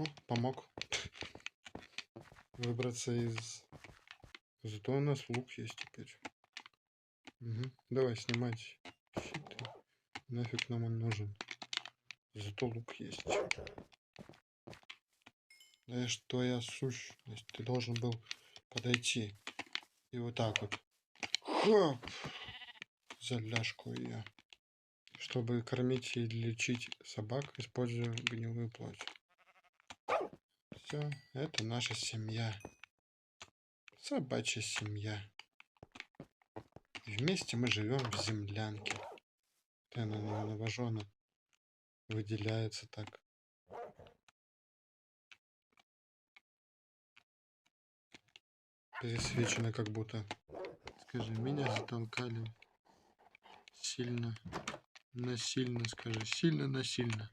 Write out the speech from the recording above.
О, помог выбраться из... Зато у нас лук есть теперь. Угу. Давай снимать щиты. Нафиг нам он нужен. Зато лук есть. Знаешь, твоя сущность. Ты должен был подойти. И вот так вот. Хоп! За ляжку ее. Чтобы кормить и лечить собак, используя гнилую плоть. Все, это наша семья. Собачья семья. И вместе мы живем в землянке. Она новожена выделяется так. Пересвечено как будто. Скажи, меня затолкали сильно, насильно, скажи, сильно насильно.